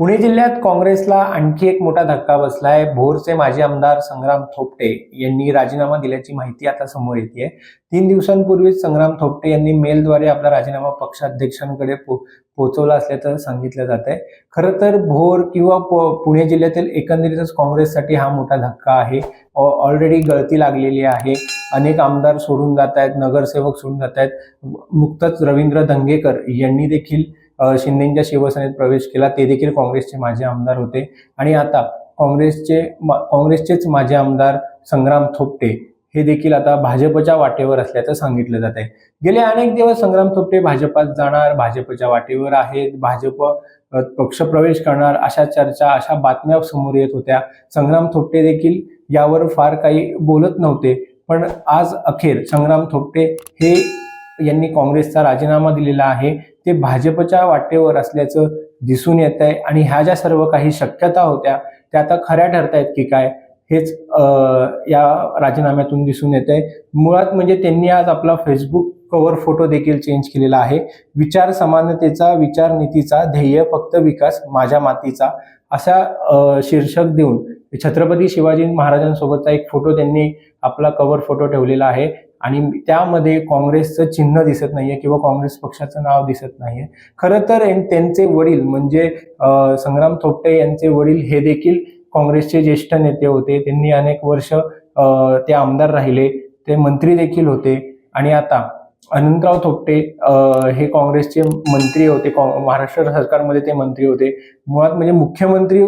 पुणे जिल्ह्यात काँग्रेसला आणखी एक मोठा धक्का बसलाय। भोरचे माजी आमदार संग्राम थोपटे यांनी राजीनामा दिल्याची माहिती आता समोर येतेय। 3 दिवसांपूर्वीच संग्राम थोपटे यांनी मेलद्वारे आपला राजीनामा पक्षाध्यक्षांकडे पोहोचवला असल्याचं सांगितलं जातंय। खरं तर भोर किंवा पुणे जिल्ह्यातील एकंदरीतच काँग्रेससाठी हा मोठा धक्का आहे। ऑलरेडी गळती लागलेली आहे। अनेक आमदार सोडून जात आहेत, नगरसेवक सोडून जात आहेत। नुकतंच रवींद्र धंगेकर यांनी देखील शिंदेच्या शिवसेनेत प्रवेश केला, ते देखील काँग्रेसचे माजी आमदार होते। आणि आता काँग्रेसचेच माजी आमदार संग्राम थोपटे हे देखील आता भाजपच्या वाटेवर असल्याचं सांगितलं जात आहे। गेले अनेक दिवस संग्राम थोपटे भाजपात जाणार, भाजपच्या वाटेवर आहेत, भाजप पक्ष प्रवेश करणार अशा चर्चा, अशा बातम्या समोर येत होत्या। संग्राम थोपटे देखील यावर फार काही बोलत नव्हते, पण आज अखेर संग्राम थोपटे हे यांनी काँग्रेसचा राजीनामा दिलेला आहे। ते भाजपच्या वाटेवर असल्याचं दिसून येत आहे आणि ह्या ज्या सर्व काही शक्यता होत्या त्या आता खऱ्या ठरतायत की काय हेच या राजीनाम्यातून दिसून येत आहे। मुळात म्हणजे त्यांनी आज आपला फेसबुक कव्हर फोटो देखील चेंज केलेला आहे। विचार समानतेचा, विचार नीतीचा, ध्येय फक्त विकास माझ्या मातीचा असा शीर्षक देऊन छत्रपती शिवाजी महाराजांसोबतचा एक फोटो त्यांनी आपला कव्हर फोटो ठेवलेला आहे आणि त्यामध्ये काँग्रेसचं चिन्ह दिसत नाहीये किंवा काँग्रेस पक्षाचं नाव दिसत नाहीये। खरं तर त्यांचे वडील म्हणजे संग्राम थोपटे यांचे वडील हे देखील काँग्रेसचे ज्येष्ठ नेते होते। त्यांनी अनेक वर्ष ते आमदार राहिले, ते मंत्री देखील होते आणि आता अनंतराव थोपटे हे काँग्रेसचे मंत्री होते, महाराष्ट्र सरकारमध्ये ते मंत्री होते। मुळात म्हणजे मुख्यमंत्री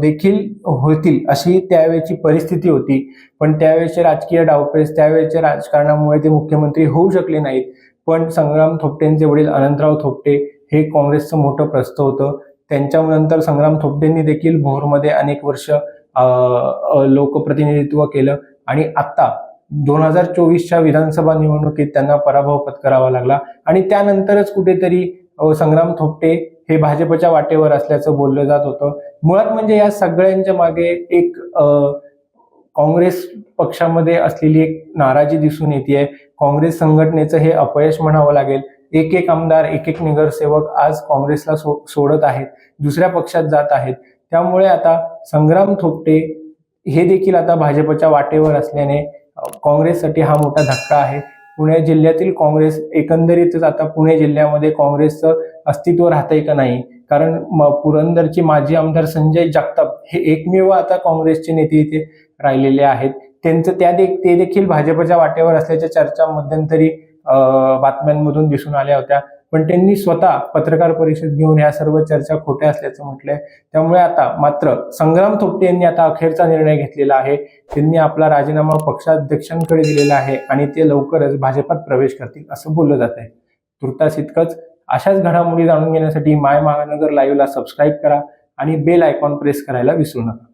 देखील होतील अशी त्यावेळेची परिस्थिती होती, पण त्यावेळेचे राजकीय डावपेच, त्यावेळेच्या राजकारणामुळे ते मुख्यमंत्री होऊ शकले नाहीत। पण संग्राम थोपटेंचे वडील अनंतराव थोपटे हे काँग्रेसचं मोठं प्रस्थ होतं। त्यांच्यानंतर संग्राम थोपटेंनी देखील भोरमध्ये अनेक वर्ष लोकप्रतिनिधित्व केलं आणि आता 2024च्या विधानसभा निवडणुकीत त्यांना पराभव पत्करावा लागला आणि त्यानंतरच कुठेतरी संग्राम थोपटे हे भाजपच्या वाटेवर असल्याचं बोललं जात होतं। मुळात म्हणजे या सगळ्यांच्या मागे एक काँग्रेस पक्षामध्ये असलेली एक नाराजी दिसून येते। काँग्रेस संघटनेचं हे अपयश म्हणावं लागेल। एक आमदार, एक नगरसेवक आज काँग्रेसला सोडत आहेत, दुसऱ्या पक्षात जात आहेत। त्यामुळे आता संग्राम थोपटे हे देखील आता भाजपच्या वाटेवर असल्याने काँग्रेससाठी हा मोठा धक्का आहे। पुणे जिल्ह्यातील काँग्रेस एकंदरीतच आता पुणे जिल्ह्यामध्ये काँग्रेसचं अस्तित्व राहतंय का नाही, कारण पुरंदरचे माजी आमदार संजय जगताप हे एकमेव आता काँग्रेसचे नेते इथे राहिलेले आहेत। ते देखील भाजपच्या वाटेवर असल्याच्या चर्चा मध्यंतरी बातम्यांमधून दिसून आल्या होत्या, पण त्यांनी स्वतः पत्रकार परिषद घेऊन ह्या सर्व चर्चा खोट्या असल्याचं म्हटलंय। त्यामुळे आता मात्र संग्राम थोपटे यांनी आता अखेरचा निर्णय घेतलेला आहे। त्यांनी आपला राजीनामा पक्षाध्यक्षांकडे दिलेला आहे आणि ते लवकरच भाजपात प्रवेश करतील असं बोललं जात आहे। तुर्तास इतकंच। अशाच घडामोडी जाणून घेण्यासाठी माय महानगर लाईव्हला सबस्क्राईब करा आणि बेल आयकॉन प्रेस करायला विसरू नका।